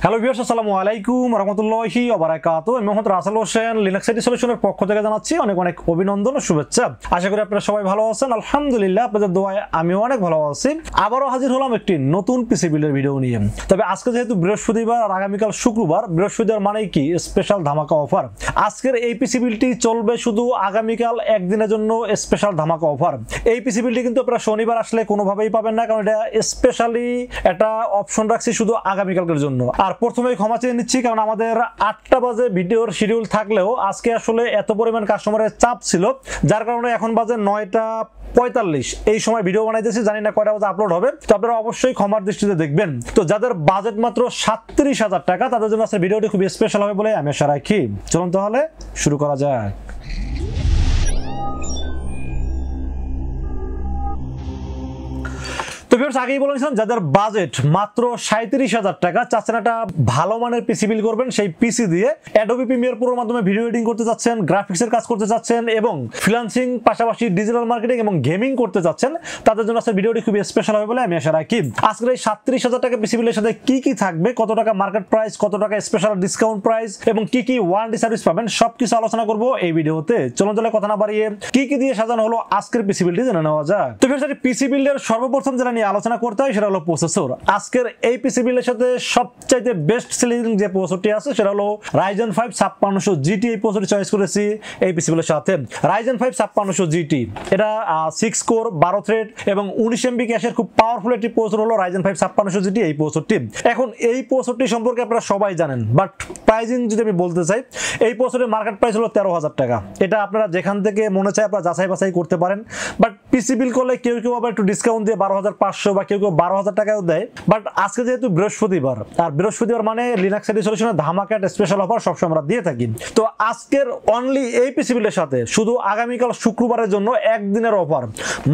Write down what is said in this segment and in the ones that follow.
Hello viewers, আসসালামু আলাইকুম ওয়া রাহমাতুল্লাহি ওয়া বারাকাতুহু। আমি মোহাম্মদ রাসেল হোসেন, লিনাক্স আইটি সলিউশনের পক্ষ থেকে জানাচ্ছি অনেক অনেক অভিনন্দন ও শুভেচ্ছা। আশা করি আপনারা সবাই ভালো আছেন। আলহামদুলিল্লাহ, আপনাদের দোয়ায় আমিও অনেক ভালো আছি। আবারও হাজির হলাম একটি নতুন পিসি বিল্ডের ভিডিও নিয়ে। তবে আজকে যেহেতু বৃহস্পতিবার আর আগামীকাল শুক্রবার, বৃহস্পতিবার মানেই কি স্পেশাল ধামাকা অফার। আজকের এই পিসি বিল্ডটি চলবে শুধু আগামীকাল একদিনের জন্য স্পেশাল ধামাকা অফার। এই পিসি বিল্ডটি কিন্তু আপনারা শনিবার আসলে কোনোভাবেই পাবেন না, কারণ এটা স্পেশালি একটা অপশন রাখছি শুধু আগামীকালকের জন্য। আর প্রথমেই ক্ষমা চেয়ে নিচ্ছি, কারণ আমাদের 8টা বাজে ভিডিওর শিডিউল থাকলেও আজকে আসলে এত পরিমাণ কাস্টমারের চাপ ছিল, যার কারণে এখন বাজে 9:45 এই সময় ভিডিও বানাইতেছি। জানি না কয়টা বাজে আপলোড হবে, তো আপনারা অবশ্যই ক্ষমার দৃষ্টিতে দেখবেন। তো যাদের বাজেট মাত্র 37,000 টাকা, তাদের জন্য আজকে ভিডিওটি খুবই স্পেশাল হবে বলে আমি আশা রাখি। চলুন তাহলে শুরু করা যাক। তো ভিউয়ার্স, আগেই বলেছিলাম যাদের বাজেট মাত্র 37,000 টাকা, চাচ্ছেন একটা ভালো মানের পিসি বিল্ড করবেন, সেই পিসি দিয়ে অ্যাডোবি প্রিমিয়ার প্রোর মাধ্যমে ভিডিও এডিটিং করতে যাচ্ছেন, গ্রাফিক্সের কাজ করতে যাচ্ছেন এবং ফ্রিল্যান্সিং পাশাপাশি ডিজিটাল মার্কেটিং এবং গেমিং করতে যাচ্ছেন, তাদের জন্য আজকের ভিডিওটি খুবই স্পেশাল হবে বলে আমি আশা রাখি। আজকের এই 37,000 টাকা পিসি বিল্ডের সাথে কি কি থাকবে, কত টাকা মার্কেট প্রাইস, কত টাকা স্পেশাল ডিসকাউন্ট প্রাইস এবং কি কি ওয়ারেন্টি সার্ভিস পাবেন, সবকিছু আলোচনা করব এই ভিডিওতে। চলুন তাহলে কথা না বাড়িয়ে কি কি দিয়ে সাজানো হলো আজকের পিসি বিল্ডটি জেনে নেওয়া যাক। তো ভিউয়ার্স, পিসি বিল্ডের সর্বপ্রথম যেটা নিয়ে আলোচনা করতে হয় সেটা হলো প্রসেসর। আজকের এই পিসি বিল্ডের সাথে সবচাইতে বেস্ট সেলিং যে প্রসেসরটি আছে সেটা হলো Ryzen 5 5600 GT। এই প্রসেসরটি চয়েস করেছি এই পিসি বিল্ডের সাথে। Ryzen 5 5600 GT, এটা 6 কোর 12 থ্রেড এবং 19 MB ক্যাশের খুব পাওয়ারফুল একটি প্রসেসর হলো Ryzen 5 5600 GT এই প্রসেসরটি। এখন এই প্রসেসরটি সম্পর্কে আপনারা সবাই জানেন, বাট প্রাইসিং যদি আমি বলতে চাই, এই প্রসেসরের মার্কেট প্রাইস হলো 13,000 টাকা। এটা আপনারা যেখান থেকে মনে চায় আপনারা যাচাই বাছাই করতে পারেন। বাট পিসি বিল্ড করলে কেউ কেউ আবার একটু ডিসকাউন্ট দিয়ে 12,500 বা কেউ কেউ 12,000 টাকাও দেয়। বাট আজকে যেহেতু বৃহস্পতিবার, আর বৃহস্পতিবার মানে লিনাক্স আইটি সলিউশনের ধামাকা একটা স্পেশাল অফার সবসময় আমরা দিয়ে থাকি। তো আজকের অনলি এই পিসি বিল্ডের সাথে শুধু আগামীকাল শুক্রবারের জন্য একদিনের অফার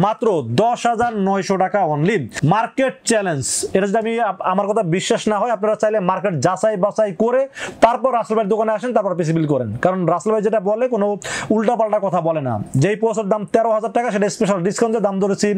মাত্র 10,900 টাকা অনলি। মার্কেট চ্যালেঞ্জ, এটা যদি আমি আমার কথা বিশ্বাস না হয়, আপনারা চাইলে মার্কেট যাচাই বাছাই করে তারপর রাসেল ভাইয়ের দোকানে আসেন, তারপর পিসি বিল্ড করেন। কারণ রাসেল ভাই যেটা বলে কোনো উল্টাপাল্টা কথা বলে না। যেই প্রসেসরের দাম 13,000 টাকা, সেটা স্পেশাল ডিসকাউন্টের দাম ধরেছি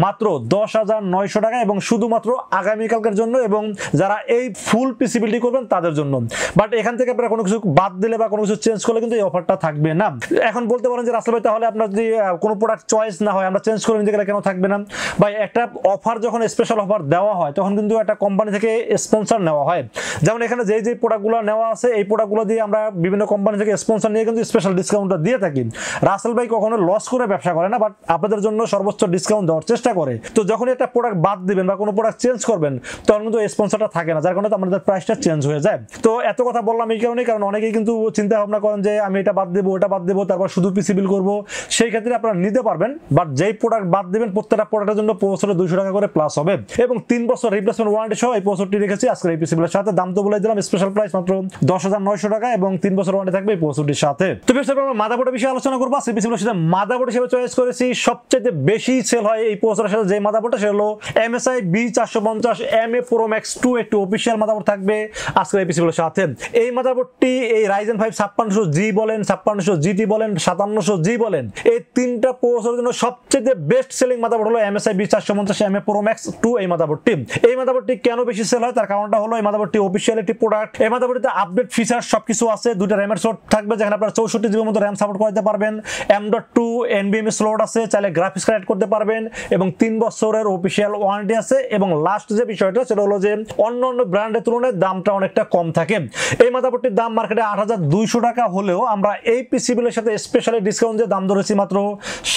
মাত্র 10,900 টাকা এবং শুধুমাত্র আগামীকালকের জন্য এবং যারা এই ফুল পিসি বিল্ডিং করবেন তাদের জন্য। বাট এখান থেকে আপনারা কোনো কিছু বাদ দিলে বা কোনো কিছু চেঞ্জ করলে কিন্তু এই অফারটা থাকবে না। এখন বলতে পারেন যে রাসেল ভাই, তাহলে আপনার যদি কোনো প্রোডাক্ট চয়েস না হয়, আমরা চেঞ্জ করে নিতে গেলে কেন থাকবে না? ভাই, একটা অফার যখন স্পেশাল অফার দেওয়া হয় তখন কিন্তু একটা কোম্পানি থেকে স্পন্সর নেওয়া হয়। যেমন এখানে যে প্রোডাক্টগুলো নেওয়া আছে, এই প্রোডাক্টগুলো দিয়ে আমরা বিভিন্ন কোম্পানি থেকে স্পন্সর নিয়ে কিন্তু স্পেশাল ডিসকাউন্টটা দিয়ে থাকি। রাসেল ভাই কখনো লস করে ব্যবসা করে না, বাট আপনাদের জন্য সর্বোচ্চ ডিসকাউন্ট দেওয়ার চেষ্টা করে। তো যখন একটা প্রোডাক্ট বাদ দিবেন বা কোনো প্রোডাক্ট চেঞ্জ করবেন, তখন কিন্তু স্পন্সরটা থাকে না, যার কারণে আমাদের প্রাইসটা চেঞ্জ হয়ে যায়। তো এত কথা বললাম এই কারণে, কারণ অনেকেই কিন্তু চিন্তা ভাবনা করেন যে আমি এটা বাদ দেবো, ওটা বাদ দেবো, তারপর শুধু পিসি বিল করবো। সেই ক্ষেত্রে আপনারা নিতে পারবেন, বাট যেই প্রোডাক্ট বাদ দিবেন প্রত্যেকটা প্রোডাক্টের জন্য প্রসেসরে 200 টাকা করে প্লাস হবে এবং 3 বছর রিপ্লেসমেন্ট ওয়ারেন্টি সহ এই প্রসেসরটি রেখেছি আজকের এই পিসি বিলের সাথে। দাম তো বলে দিলাম, স্পেশাল প্রাইস মাত্র 10,900 টাকা এবং 3 বছর ওয়ারেন্টি থাকবে এই প্রসেসরটির সাথে। তো বেশ, আমরা মাদারবোর্ডের বিষয়ে আলোচনা করবো। সেই পিসি বিলের সাথে মাদারবোর্ড হিসেবে চয়েস করেছি সবচেয়ে বেশি সেল হয় এই প্রসেসরের সাথে যে মাদারবোর্ডটা, সেটা হলো MSI B450MA Pro Max 2, একটু অফিশিয়াল মাদারবোর্ড থাকবে আজকের এই পিসি বিলের সাথে। এই মাদারবোর্ডটি এই Ryzen 5 5600G বলেন, 5600 GT বলেন, 5700G বলেন, এই তিনটা প্রসেসরের জন্য সবচেয়ে বেস্ট সেলিং মাদারবোর্ড হলো MSI B450MA Pro Max 2 এই মাদারবোর্ডটি। এই মাদারবোর্ডটি কেন বেশি সেল হয় তার কারণটা হলো এই মাদারবোর্ডটি অফিশিয়াল একটি প্রোডাক্ট। এই মাদারবোর্ডটিতে আপডেট ফিচার সবকিছু আছে। দুইটা র্যামের স্লট থাকবে, যেখানে আপনারা 64 GB মতো র্যাম সাপোর্ট করতে পারবেন। M.2 NVMe স্লট আছে, চাইলে গ্রাফিক্স কার্ড করতে পারবেন এবং 3 বছরের অফিশিয়াল ওয়ারেন্টি আছে। এবং লাস্ট যে বিষয়টা সেটা হলো যে অন্যান্য ব্র্যান্ডের তুলনায় দামটা অনেকটা কম থাকে। এই মাদারবোর্ডটির দাম মার্কেটে 8,200 টাকা হলেও আমরা এই পিসি বিলের সাথে স্পেশালি ডিসকাউন্ট দিয়ে দাম ধরেছি মাত্র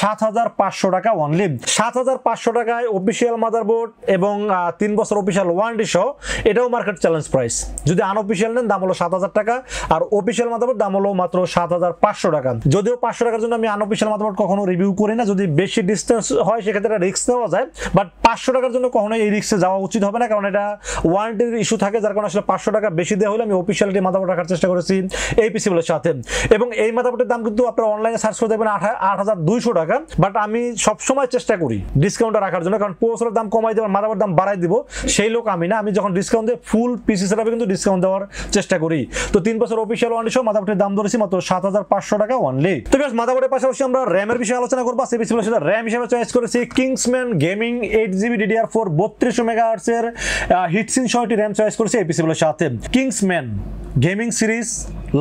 7,500 টাকা অনলি। 7,500 টাকায় অফিশিয়াল মাদারবোর্ড এবং 3 বছর অফিশিয়াল ওয়ারেন্টি সহ, এটাও মার্কেট চ্যালেঞ্জ প্রাইস। যদি আনঅফিশিয়াল নেন দাম হলো 7,000 টাকা আর অফিশিয়াল মাদারবোর্ড দাম হলো মাত্র 7,500 টাকা। যদিও 500 টাকার জন্য আমি আনঅফিশিয়াল মাদারবোর্ড কখনো রিভিউ করি না, যদি বেশি ডিস্টেন্স হয় সেক্ষেত্রে রিস্ক নেওয়া যায়, বাট 500 টাকার জন্য কখনো এই রিস্কে যাওয়া উচিত হবে না, কারণ এটা ওয়ারেন্টির ইস্যু থাকে, যার কারণে আসলে 500 টাকা বেশি দেওয়া হলে আমি অফিশিয়ালিটি মাদারবোর্ড রাখার চেষ্টা করেছি এই পিসি বিলের সাথে। এবং এই মাদারবোর্ডের দাম কিন্তু আপনারা অনলাইনে সার্চ করে দেখবেন 8,200 টাকা, বাট আমি সবসময় চেষ্টা করি ডিসকাউন্টটা রাখার জন্য, কারণ প্রসেসরের দাম কমাই দেবেন, মাদারবোর্ড দাম বাড়াই দিব সেই লোক আমি না। আমি যখন ডিসকাউন্ট দিয়ে ফুল পিসি সেটআপে কিন্তু ডিসকাউন্ট দেওয়ার চেষ্টা করি। তো 3 বছর অফিশিয়াল ওয়ারেন্টি সহ মাদারবোর্ডের দাম ধরেছি মাত্র 7,500 টাকা অনলি। তো বেশ, মাদারবোর্ডের পাশাপাশি আমরা র্যামের বিষয়ে আলোচনা করবো। সেই পিসি বিলের সাথে র্যাম হিসেবে চয়েস করেছি Kingsman Gaming 8GB 6GB DDR4 3200 MHz এর হিটসিন সহ একটি RAM চয়েস করেছি এই পিসিগুলোর সাথে। Kingsman gaming series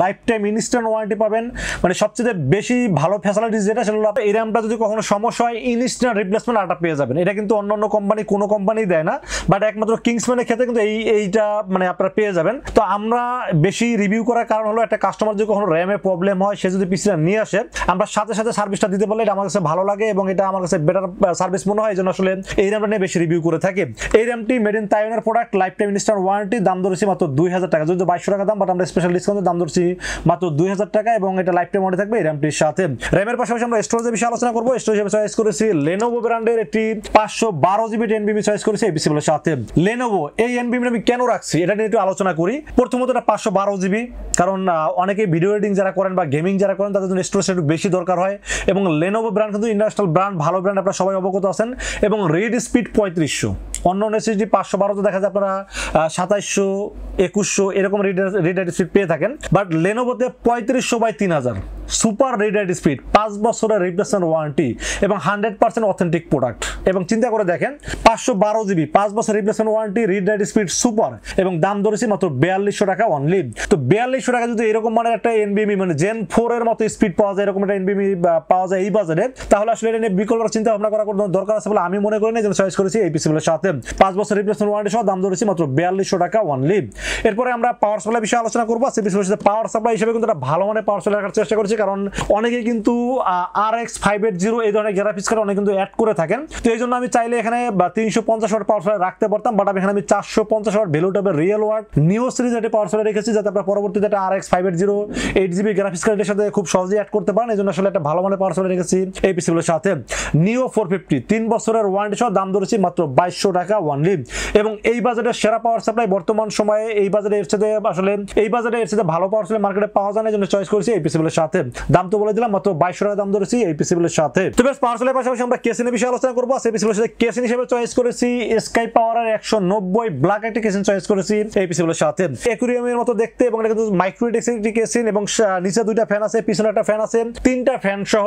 life time instant warranty পাবেন, মানে সবচেয়ে বেশি ভালো ফ্যাসিলিটিস যেটা সেটা হলো এই র্যামটা যদি কখনো সমস্যা হয় ইনস্ট্যান্ট রিপ্লেসমেন্ট আটা পেয়ে যাবেন। এটা কিন্তু অন্যান্য কোম্পানি কোনো কোম্পানি দেয় না, বাট একমাত্র কিংসম্যানের ক্ষেত্রে কিন্তু এইটা মানে আপনারা পেয়ে যাবেন। তো আমরা বেশি রিভিউ করার কারণ হলো একটা কাস্টমার যদি কখনো র্যামে প্রবলেম হয় সে যদি পিসিটা নিয়ে আসে আমরা সাথে সাথে সার্ভিসটা দিতে পারলে এটা আমার কাছে ভালো লাগে এবং এটা আমার কাছে বেটার সার্ভিস মনে হয়, এই জন্য আসলে এই র্যামটা নিয়ে বেশি রিভিউ করে থাকি। এই র্যামটি মেড ইন তাইওয়ানের product, life time instant warranty, দাম ধরেছি মাত্র 2000 টাকা, যদি 2200 টাকা দাম, বাট আমরা স্পেশাল ডিসকাউন্টের দাম ধরছি মাত্র 2000 টাকা এবং এটা লাইফ টাইম ওয়ারেন্টি থাকবে এই র্যামটির সাথে। র্যামের পাশাপাশি আমরা স্টোরেজের বিষয়ে আলোচনা করব। স্টোরেজ হিসেবে চয়েস করেছি Lenovo ব্র্যান্ডের একটি 512GB NVMe চয়েস করেছি এই পিসিগুলোর সাথে। Lenovo এই NVMe আমি কেন রাখছি এটা নিয়ে একটু আলোচনা করি। প্রথমত এটা 512GB, কারণ অনেকে ভিডিও এডিটিং যারা করেন বা গেমিং যারা করেন তাদের জন্য স্টোরেজ একটু বেশি দরকার হয় এবং Lenovo ব্র্যান্ড কিন্তু ইন্টারন্যাশনাল ব্র্যান্ড, ভালো ব্র্যান্ড, আপনারা সবাই অবগত আছেন। এবং রিড স্পিড 3500, অন্য SSD 512 দেখা যায় আপনারা 2700 2100 এরকম রিড স্পিড পেয়ে থাকেন, বাট Lenovoতে 3500/3000 সুপার রিড স্পিড, 5 বছরের রিপ্লেসমেন্ট ওয়ারেন্টি এবং 100% অথেন্টিক প্রোডাক্ট। এবং চিন্তা করে দেখেন 512GB 5 বছর replacement warranty, read speed super, এবং দাম ধরেছি মাত্র 4200 টাকা অনলি। তো 4200 টাকা যদি এরকম মানে একটা NVMe মানে Gen 4 এর মতো স্পিড পাওয়া যায়, এরকম একটা NVMe পাওয়া যায় এই বাজারে, তাহলে আসলে এটা নিয়ে বিকল্প চিন্তা ভাবনা করার কোনো দরকার আছে বলে আমি মনে করি না, যেন চয়েস করেছি এই পিসিগুলোর সাথে। 5 বছর রিপ্লেসমেন্ট ওয়ারেন্টি সহ দাম ধরেছি মাত্র 4200 টাকা অনলি। এরপরে আমরা পাওয়ার সাপ্লাই বিষয়ে আলোচনা করবো। সেই পিসিগুলোর সাথে পাওয়ার সাপ্লাই হিসেবে কিন্তু একটা ভালো মানের পাওয়ার সাপ্লাই রাখার চেষ্টা করছি, কারণ অনেকে কিন্তু RX 580 এই ধরনের গ্রাফিক্স কার্ড অনেক কিন্তু অ্যাড করে থাকেন। তো এই জন্য আমি চাইলে এখানে 350 ওয়াট পাওয়ার সাপ্লাই রাখতে পারতাম, বাট এখানে আমি 450 ওয়াট ভ্যালু টাইপের রিয়েল ওয়াট নিও সিরিজ একটা পাওয়ার সাপ্লাই রেখেছি, যাতে আপনারা পরবর্তীতে একটা RX 580 8GB গ্রাফিক্স কার্ডের সাথে খুব সহজেই অ্যাড করতে পারেন। এই জন্য আসলে একটা ভালো মানের পাওয়ার সাপ্লাই রেখেছি এই পিসিগুলোর সাথে। নিও 450 3 বছরের ওয়ারেন্টি সহ দাম ধরেছি মাত্র 2200 টাকা অনলি। এবং এই বাজেটের সেরা পাওয়ার সাপ্লাই বর্তমান সময়ে এই বাজারে এর সাথে আসলে এই বাজারে এর সাথে ভালো পাওয়ার সাপ্লাই মার্কেটে পাওয়া যায় না, এই জন্য চয়েস করেছি এই পিসিগুলোর সাথে। দাম তো বলে দিলাম মাত্র 2200 টাকা দাম ধরেছি এই পিসিগুলোর সাথে। তো বেশ পাওয়ার সাপ্লাই পাশাপাশি আমরা কেসিনের বিষয়ে আলোচনা করবো। সেই পিসিগুলোর সাথে কেসিন হিসেবে চয়েস করেছি স্কাই পাওয়ারের 190 ব্ল্যাক একটা কেসিন চয়েস করেছি এই পিসিগুলোর সাথে। অ্যাকুরিয়ামের মতো দেখতে এবং এটা কিন্তু মাইক্রোইডেক্স একটি কেসিন এবং নিচে দুইটা ফ্যান আছে, পিছনে একটা ফ্যান আছে, তিনটা ফ্যান সহ,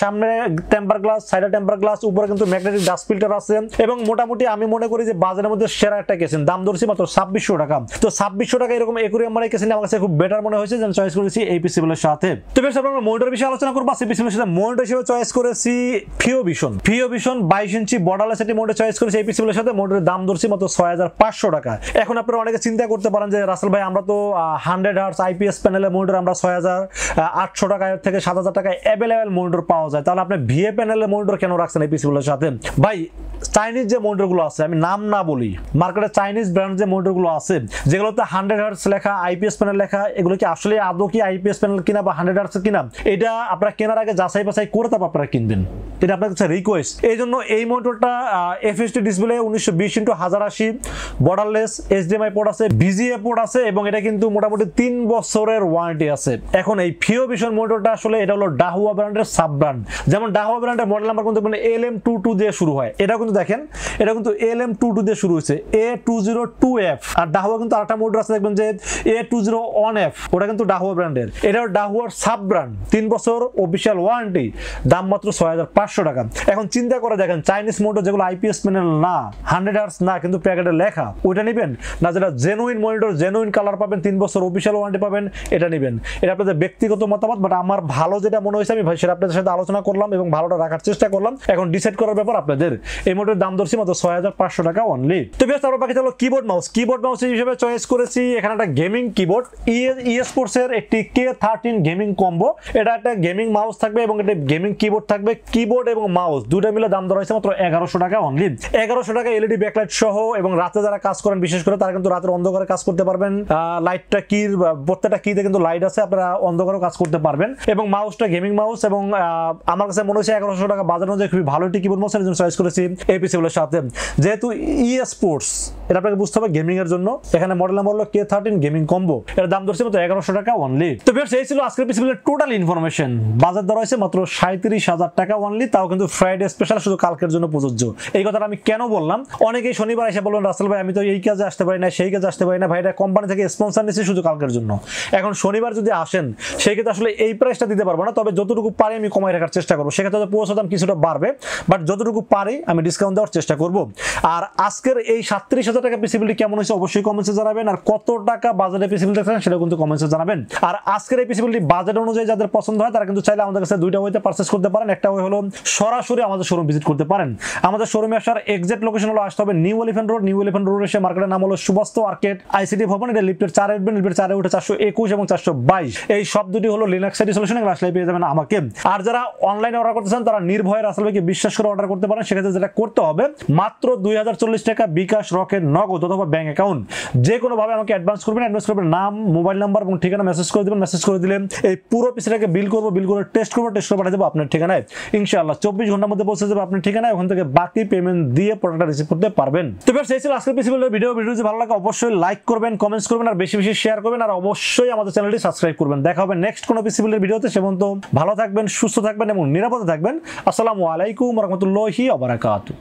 সামনে টেম্পার গ্লাস, সাইডে টেম্পার গ্লাস, উপরে কিন্তু ম্যাগনেটিক ডাস্ট ফিল্টার আছে এবং মোটামুটি আমি মনে করি যে বাজারের মধ্যে সেরা একটা কেসিন। দাম ধরেছি মাত্র 2600 টাকা। তো 2600 টাকা এরকম অ্যাকুরিয়াম মানে কেসিন আমার কাছে খুব বেটার মনে হয়েছে, যেন চয়েস করেছি এই পিসিগুলোর সাথে। তো বেশ আমরা মনিটর বিষয়ে আলোচনা করবো। সেই পিসিগুলোর সাথে মনিটর হিসেবে চয়েস করেছি ফিওভিশন 22 ইঞ্চি বর্ডারলেস একটি মনিটর চয়েস করেছি এই পিসিগুলোর সাথে। মনিটরের দাম ধরছি মাত্র 6500 টাকা। এখন আপনারা অনেকে চিন্তা করতে পারেন যে রাসেল ভাই আমরা তো 100 হার্টজ IPS প্যানেলের মনিটর আমরা 6800 টাকা থেকে 7000 টাকায় অ্যাভেলেবেল মনিটর পাওয়া যায়, তাহলে আপনি VA প্যানেলের মনিটর কেন রাখছেন এই পিসিগুলোর সাথে? ভাই চাইনিজ যে মনিটরগুলো আছে, আমি নাম না বলি, মার্কেটে চাইনিজ ব্র্যান্ড যে মনিটরগুলো আছে যেগুলোতে 100 হার্টজ লেখা, IPS প্যানেল লেখা, এগুলো কি আসলে আদৌ কি IPS প্যানেল কিনা বা 100 হার্টজ কিনা, এটা আপনারা কেনার আগে যাচাই বাছাই করে তারপর আপনারা কিনবেন, এটা আপনার কাছে রিকোয়েস্ট। এই জন্য এই মনিটরটা FHD display 1920x1080 borderless, HDMI port আছে, VGA পোর্ট আছে এবং এটা কিন্তু মোটামুটি 3 বছরের ওয়ারেন্টি আছে। এখন এই ফিওভিশন মনিটরটা আসলে এটা হলো ডাহুয়া ব্র্যান্ডের সাব ব্র্যান্ড। যেমন ডাহুয়া ব্র্যান্ডের মডেল নাম্বার কিন্তু LM22 দিয়ে শুরু হয়, এটা কিন্তু দেখেন এটা কিন্তু LM22 দিয়ে শুরু হয়েছে, A202F। আর ডাহুয়া কিন্তু আরেকটা মনিটর আছে দেখবেন যে A201F, ওটা কিন্তু ডাহুয়া ব্র্যান্ডের, এটা ডাহুয়ার সাব ব্র্যান্ড, 3 বছর অফিশিয়াল ওয়ারেন্টি, দাম মাত্র 6500 টাকা। এখন চিন্তা করে দেখেন চাইনিজ মনিটর যেগুলো IPS প্যানেল না, 100 হার্টজ না, কিন্তু প্যাকেটে লেখা, ওইটা নেবেন না যেটা জেনুইন মনিটর, জেনুইন কালার পাবেন, 3 বছর অফিশিয়াল ওয়ারেন্টি পাবেন, এটা নেবেন। এটা আপনাদের ব্যক্তিগত মতামত, বাট আমার ভালো যেটা মনে হয়েছে আমি সেটা আপনাদের সাথে আলোচনা করলাম এবং ভালোটা রাখার চেষ্টা করলাম। এখন ডিসাইড করার ব্যাপার আপনাদের। এই মনিটরের দাম ধরছি মাত্র 6500 টাকা অনলি। তো বেশ তারপর বাকি হলো কিবোর্ড মাউস। কিবোর্ড মাউস হিসেবে চয়েস করেছি এখানে একটা গেমিং কিবোর্ড, eSports এর একটি K13 গেমিং কম্বো। এটা একটা গেমিং মাউস থাকবে এবং এটা গেমিং কিবোর্ড থাকবে। কিবোর্ড এবং মাউস দুটো মিলে দাম ধরা হয়েছে মাত্র 1100 টাকা অনলি। 1100 টাকা LED ব্যাকলাইট সহ, এবং রাতে যারা কাজ করেন বিশেষ করে তারা কিন্তু রাতের অন্ধকারে কাজ করতে পারবেন। লাইটটা কির প্রত্যেকটা কিতে কিন্তু লাইট আছে, আপনারা অন্ধকারেও কাজ করতে পারবেন। এবং মাউসটা গেমিং মাউস এবং আমার কাছে মনে হচ্ছে 1100 টাকা বাজার অনুযায়ী খুবই ভালো একটি কিবোর্ড মাউস, এর জন্য চয়েস করেছি এই পিসিগুলোর সাথে। যেহেতু eSports এটা আপনাকে বুঝতে হবে গেমিং এর জন্য, এখানে মডেল নাম্বার হলো K13 গেমিং কম্বো, এর দাম ধরছে মাত্র 1100 টাকা অনলি। তো বেশ এই ছিল আজকের পিসিগুলোর টোটাল ইনফরমেশন। বাজার দর হয়েছে মাত্র 37,000 টাকা অনলি, তাও কিন্তু ফ্রাইডে স্পেশাল, শুধু কালকের জন্য প্রযোজ্য। এই কথাটা আমি কেন বললাম, অনেকেই শনিবার এসে বলবেন রাসেল ভাই আমি তো এই কাজে আসতে পারি না, সেই কাজে আসতে পারি না, ভাই এটা কোম্পানি থেকে স্পন্সর নিচ্ছি শুধু কালকের জন্য। এখন শনিবার যদি আসেন সেই ক্ষেত্রে আসলে এই প্রাইসটা দিতে পারবো না, তবে যতটুকু পারি আমি কমাই রাখার চেষ্টা করবো। সেক্ষেত্রে পৌঁছার দাম কিছুটা বাড়বে, বাট যতটুকু পারি আমি ডিসকাউন্ট দেওয়ার চেষ্টা করবো। আর আজকের এই 37,000 টাকা পিসিবিলিটি কেমন হয়েছে অবশ্যই কমেন্টসে জানাবেন, আর কত টাকা বাজেটে পিসিবিলিটি দেখছেন সেটা কিন্তু কমেন্টসে জানাবেন। আর আজকের এই পিসিবিলিটি বাজেট অনুযায়ী যাদের পছন্দ হয় তারা কিন্তু চাইলে আমাদের কাছে দুইটা ওয়েতে পারচেজ করতে পারেন। একটা ওয়ে হলো সরাসরি আমাদের শোরুম ভিজিট করতে পারেন। আমাদের শোরুমে আসার এক্সাক্ট লোকেশন হলো আসতে হবে new elephant road. New elephant road এসে মার্কেটের নাম হলো সুবাস্ত আর্কেড আইসিটি ভবন। এটা লিফটের 4 উঠবেন, লিফটের 4 উঠে 421 এবং 422 এই সব দুটি হলো লিনাক্স আইডি সলিউশন। এগুলো আসলে পেয়ে যাবেন আমাকে। আর যারা অনলাইনে অর্ডার করতে চান তারা নির্ভয়ে রাসেল ভাইকে বিশ্বাস করে অর্ডার করতে পারেন। সেক্ষেত্রে যেটা করতে হবে মাত্র 2040 টাকা বিকাশ, রকেট, নগদ অথবা ব্যাংক অ্যাকাউন্ট যে কোনো ভাবে আমাকে অ্যাডভান্স করবেন। অ্যাডভান্স করবেন নাম, মোবাইল নাম্বার এবং ঠিকানা মেসেজ করে দিবেন। মেসেজ করে দিলে এই পুরো পিসটাকে বিল করবো, বিল করে টেস্ট করবো, টেস্ট করে পাঠিয়ে দেবো আপনার ঠিকানায়। ইনশাআল্লাহ 24 ঘন্টার মধ্যে পৌঁছে যাবে আপনার ঠিকানায়। ওখান থেকে বাকি পেমেন্ট দিয়ে প্রোডাক্টটা রিসিভ করতে পারবেন। তো ফ্রেন্ডস এই ছিল আজকের পিসিবিলের ভিডিও। ভিডিও যদি ভালো লাগে অবশ্যই লাইক করবেন, কমেন্টস করবেন, আর বেশি বেশি শেয়ার করবেন, আর অবশ্যই আমাদের চ্যানেলটি সাবস্ক্রাইব করবেন। দেখা হবে নেক্সট কোনো পিসিবিলের ভিডিওতে। সে পর্যন্ত ভালো থাকবেন, সুস্থ থাকবেন এবং নিরাপদে থাকবেন। আসসালামু আলাইকুম ওয়া রাহমাতুল্লাহি ওয়া বারাকাতুহু।